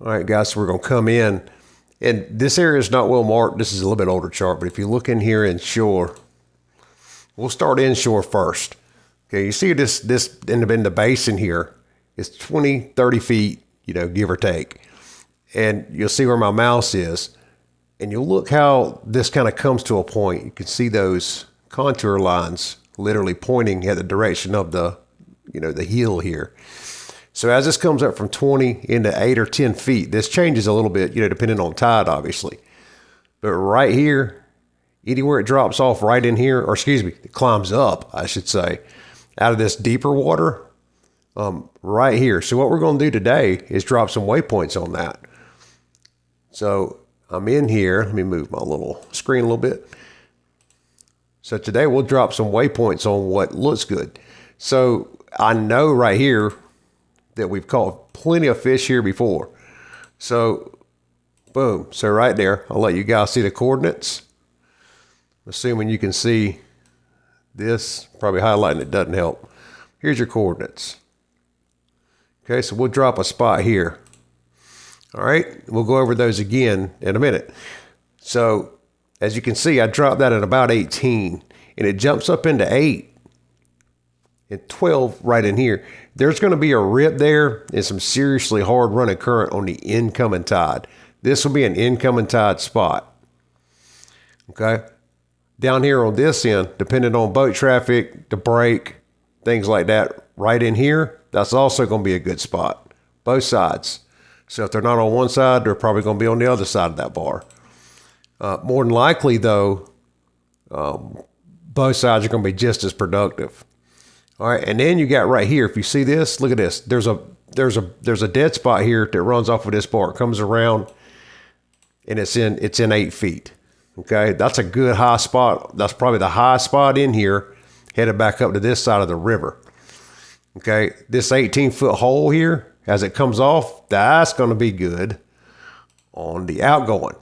All right, guys, so we're going to come in. And this area is not well marked. This is a little bit older chart, but if you look in here inshore, we'll start inshore first. Okay, you see this in the basin here is 20, 30 feet, give or take. And you'll see where my mouse is. And you'll look how this kind of comes to a point. You can see those contour lines literally pointing at the direction of the heel here. So as this comes up from 20 into 8 or 10 feet, this changes a little bit, depending on tide, obviously. But right here, anywhere it drops off right in here, or excuse me, it climbs up, I should say, out of this deeper water, right here. So what we're going to do today is drop some waypoints on that. So I'm in here. Let me move my little screen a little bit. So today we'll drop some waypoints on what looks good. So I know right here that we've caught plenty of fish here before. So boom. So right there, I'll let you guys see the coordinates. Assuming you can see this, probably highlighting it doesn't help. Here's your coordinates. Okay, so we'll drop a spot here. All right, we'll go over those again in a minute. So as you can see, I dropped that at about 18 and it jumps up into 8 and 12 right in here. There's going to be a rip there and some seriously hard running current on the incoming tide. This will be an incoming tide spot. Okay. Down here on this end, depending on boat traffic, the break, things like that, right in here, that's also going to be a good spot. Both sides. So if they're not on one side, they're probably going to be on the other side of that bar. More than likely, though, both sides are going to be just as productive. All right, and then you got right here. If you see this, look at this. There's a dead spot here that runs off of this bar. It comes around, and it's in 8 feet. Okay, that's a good high spot. That's probably the high spot in here, headed back up to this side of the river. Okay, this 18-foot hole here, as it comes off, that's going to be good on the outgoing.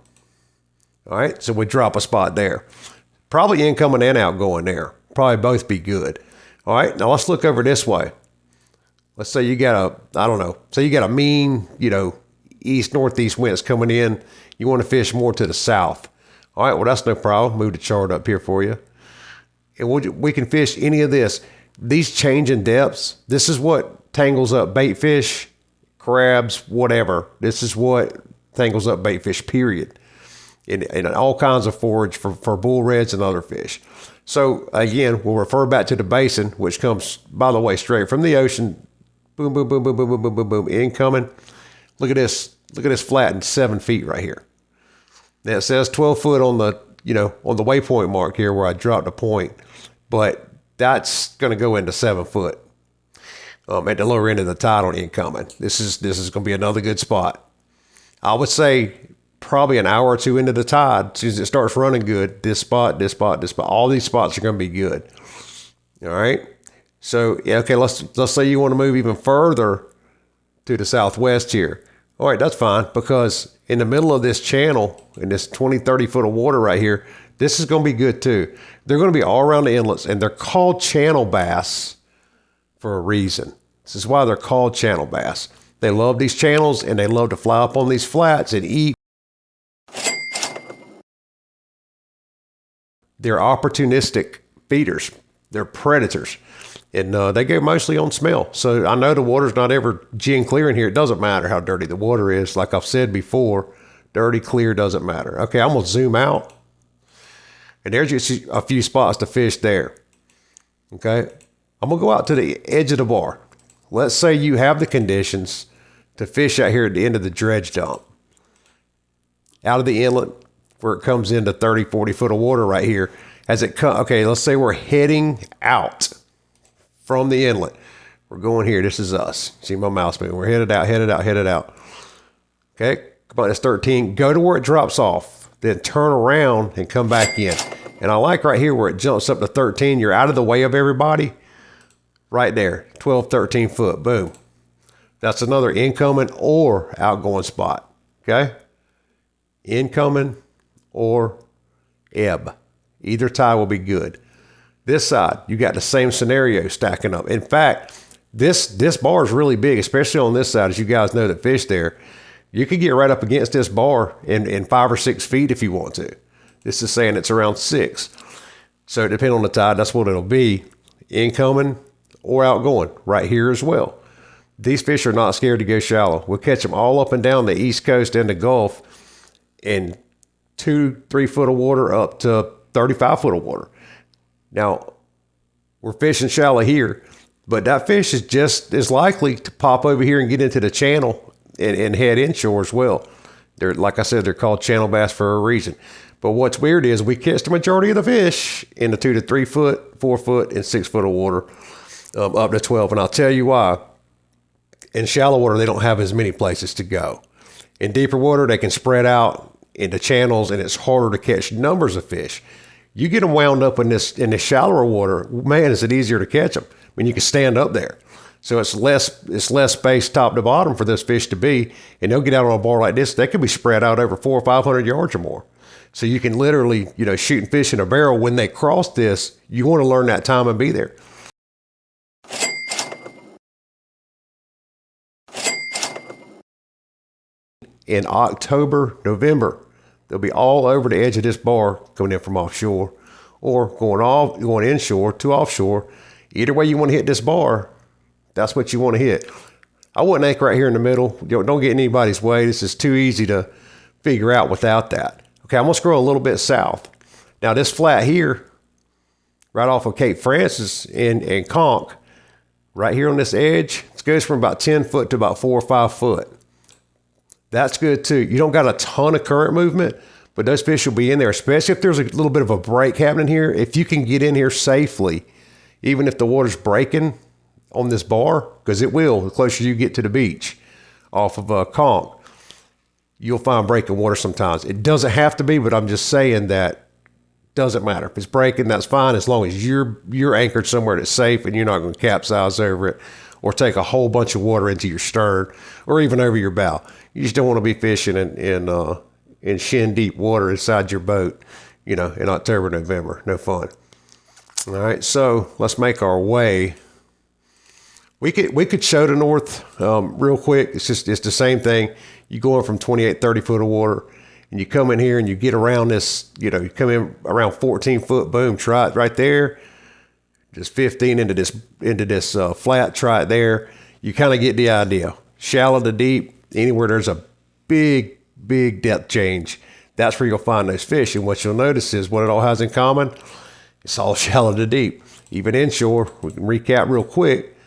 All right, so we drop a spot there. Probably incoming and outgoing there. Probably both be good. All right, now let's look over this way. Let's say you got a mean, east-northeast winds coming in. You want to fish more to the south. All right, well, that's no problem. Move the chart up here for you. And we can fish any of this. These changing depths, this is what tangles up bait fish, crabs, whatever. This is what tangles up bait fish, period. And all kinds of forage for bull reds and other fish. So again, we'll refer back to the basin, which comes, by the way, straight from the ocean. Boom, boom, boom, boom, boom, boom, boom, boom, boom, incoming. Look at this. Look at this flattened 7 feet right here. Now it says 12 foot on the waypoint mark here where I dropped a point, but that's going to go into 7 foot. At the lower end of the tide on incoming. This is going to be another good spot. I would say probably an hour or two into the tide, as soon as it starts running good, this spot, all these spots are going to be good. All right. So yeah, okay, let's say you want to move even further to the southwest here. All right, that's fine, because in the middle of this channel, in this 20, 30 foot of water right here, this is going to be good too. They're going to be all around the inlets, and they're called channel bass for a reason. This is why they're called channel bass. They love these channels, and they love to fly up on these flats and eat. They're opportunistic feeders. They're predators. And they go mostly on smell. So I know the water's not ever gin clear in here. It doesn't matter how dirty the water is. Like I've said before, dirty, clear doesn't matter. Okay, I'm going to zoom out. And there's just a few spots to fish there. Okay, I'm going to go out to the edge of the bar. Let's say you have the conditions to fish out here at the end of the dredge dump. Out of the inlet where it comes into 30, 40 foot of water right here. As it comes, okay, let's say we're heading out from the inlet. We're going here. This is us. See my mouse moving. We're headed out. Okay, come on, it's 13. Go to where it drops off. Then turn around and come back in. And I like right here where it jumps up to 13. You're out of the way of everybody. Right there, 12, 13 foot, boom. That's another incoming or outgoing spot, okay? Incoming or ebb. Either tide will be good. This side, you got the same scenario stacking up. In fact, this bar is really big, especially on this side, as you guys know that fish there. You could get right up against this bar in 5 or 6 feet if you want to. This is saying it's around 6. So depending on the tide, that's what it'll be, incoming or outgoing, right here as well. These fish are not scared to go shallow. We'll catch them all up and down the East Coast and the Gulf in 2-3 foot of water up to 35 foot of water. Now, we're fishing shallow here, but that fish is just as likely to pop over here and get into the channel and head inshore as well. They're, like I said, they're called channel bass for a reason. But what's weird is we catch the majority of the fish in the 2 to 3 foot, 4 foot, and 6 foot of water, up to 12. And I'll tell you why. In shallow water, they don't have as many places to go. In deeper water, they can spread out into channels, and it's harder to catch numbers of fish. You get them wound up in this shallower water, man, is it easier to catch them. I mean, you can stand up there. So it's less space top to bottom for those fish to be, and they'll get out on a bar like this. They could be spread out over 400 or 500 yards or more. So you can literally, shooting fish in a barrel. When they cross this, you want to learn that time and be there. In October, November, they'll be all over the edge of this bar coming in from offshore or going inshore to offshore. Either way you want to hit this bar, that's what you want to hit. I wouldn't anchor right here in the middle. Don't get in anybody's way. This is too easy to figure out without that. Okay, I'm going to scroll a little bit south. Now this flat here, right off of Cape Francis and Conch, right here on this edge, it goes from about 10 foot to about 4 or 5 foot. That's good too. You don't got a ton of current movement, but those fish will be in there, especially if there's a little bit of a break happening here. If you can get in here safely, even if the water's breaking on this bar, because it will, the closer you get to the beach off of Conch, you'll find breaking water sometimes. It doesn't have to be, but I'm just saying that doesn't matter. If it's breaking, that's fine, as long as you're anchored somewhere that's safe and you're not going to capsize over it or take a whole bunch of water into your stern or even over your bow. You just don't want to be fishing in shin deep water inside your boat, in October, November. No fun. All right, so let's make our way. We could show the north real quick. It's the same thing. You go in from 28, 30 foot of water, and you come in here and you get around this, you come in around 14 foot, boom, try it right there. Just 15 into this flat, try it there. You kind of get the idea. Shallow to deep, anywhere there's a big, big depth change, that's where you'll find those fish. And what you'll notice is what it all has in common, it's all shallow to deep. Even inshore, we can recap real quick.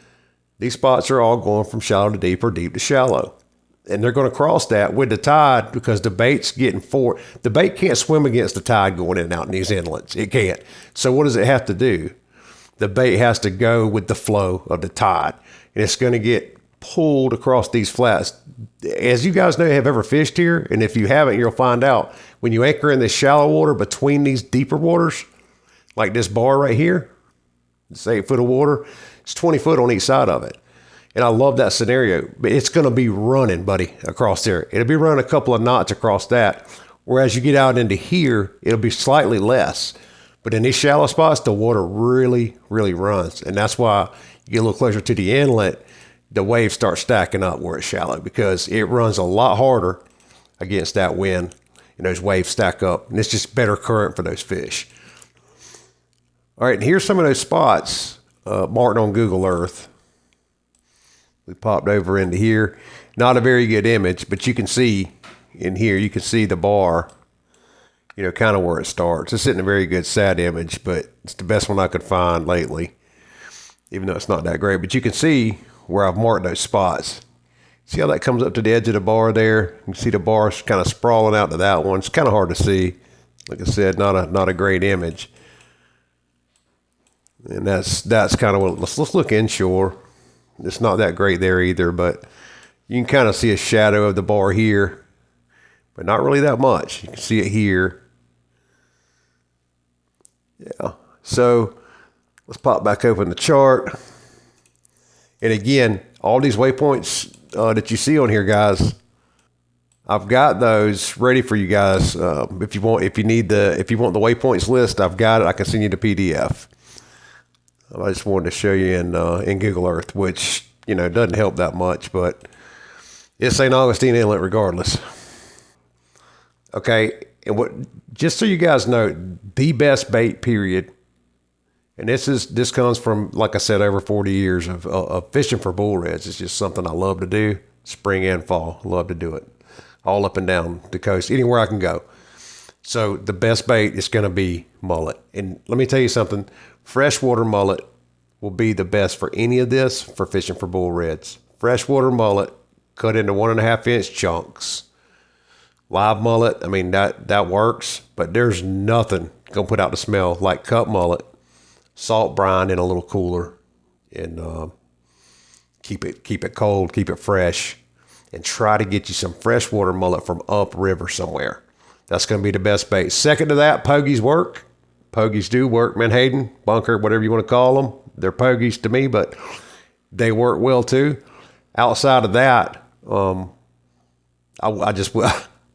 These spots are all going from shallow to deep or deep to shallow. And they're going to cross that with the tide because the bait's getting forward. The bait can't swim against the tide going in and out in these inlets. It can't. So what does it have to do? The bait has to go with the flow of the tide. And it's going to get pulled across these flats. As you guys know, have ever fished here, and if you haven't, you'll find out. When you anchor in this shallow water between these deeper waters, like this bar right here, it's 8 foot of water, it's 20 foot on each side of it. And I love that scenario, but it's going to be running, buddy, across there. It'll be running a couple of knots across that. Whereas you get out into here, it'll be slightly less. But in these shallow spots, the water really, really runs. And that's why you get a little closer to the inlet, the waves start stacking up where it's shallow because it runs a lot harder against that wind and those waves stack up. And it's just better current for those fish. All right, and here's some of those spots marked on Google Earth. We popped over into here. Not a very good image, but you can see in here, you can see the bar, kind of where it starts. It's isn't a very good sat image, but it's the best one I could find lately, even though it's not that great. But you can see where I've marked those spots. See how that comes up to the edge of the bar there? You can see the bar kind of sprawling out to that one. It's kind of hard to see. Like I said, not a great image. And that's kind of what, let's look inshore. It's not that great there either, but you can kind of see a shadow of the bar here, but not really that much. You can see it here. Yeah. So let's pop back open the chart. And again, all these waypoints that you see on here, guys, I've got those ready for you guys. If you want the waypoints list, I've got it. I can send you the PDF. I just wanted to show you in Google Earth, which, doesn't help that much, but It's St. Augustine Inlet regardless. Okay, and what? Just so you guys know, the best bait period, and this comes from, like I said, over 40 years of fishing for bull reds. It's just something I love to do, spring and fall. Love to do it, all up and down the coast, anywhere I can go. So the best bait is going to be mullet, and let me tell you something: freshwater mullet will be the best for any of this for fishing for bull reds. Freshwater mullet cut into 1.5 inch chunks. Live mullet, I mean, that works, but there's nothing gonna put out the smell like cut mullet, salt brine in a little cooler, and keep it cold, keep it fresh, and try to get you some freshwater mullet from upriver somewhere. That's gonna be the best bait. Second to that, pogies work. Pogies do work. Menhaden, bunker, whatever you want to call them, they're pogies to me, but they work well too. Outside of that, I just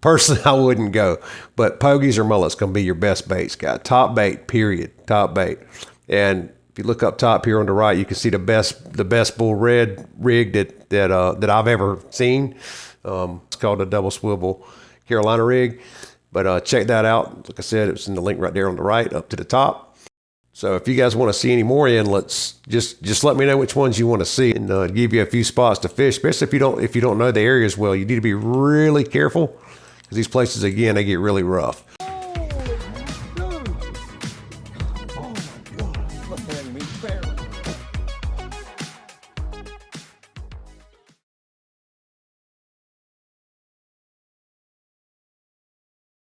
personally I wouldn't go, but pogies or mullets gonna be your best baits, guys. Top bait, period. Top bait. And if you look up top here on the right, you can see the best bull red rig that I've ever seen. It's called a double swivel Carolina rig, but check that out. Like I said, it's in the link right there on the right, up to the top. So if you guys want to see any more inlets, just let me know which ones you want to see, and give you a few spots to fish. Especially if you don't know the areas well, you need to be really careful, because these places, again, they get really rough. Oh my God! Look at me,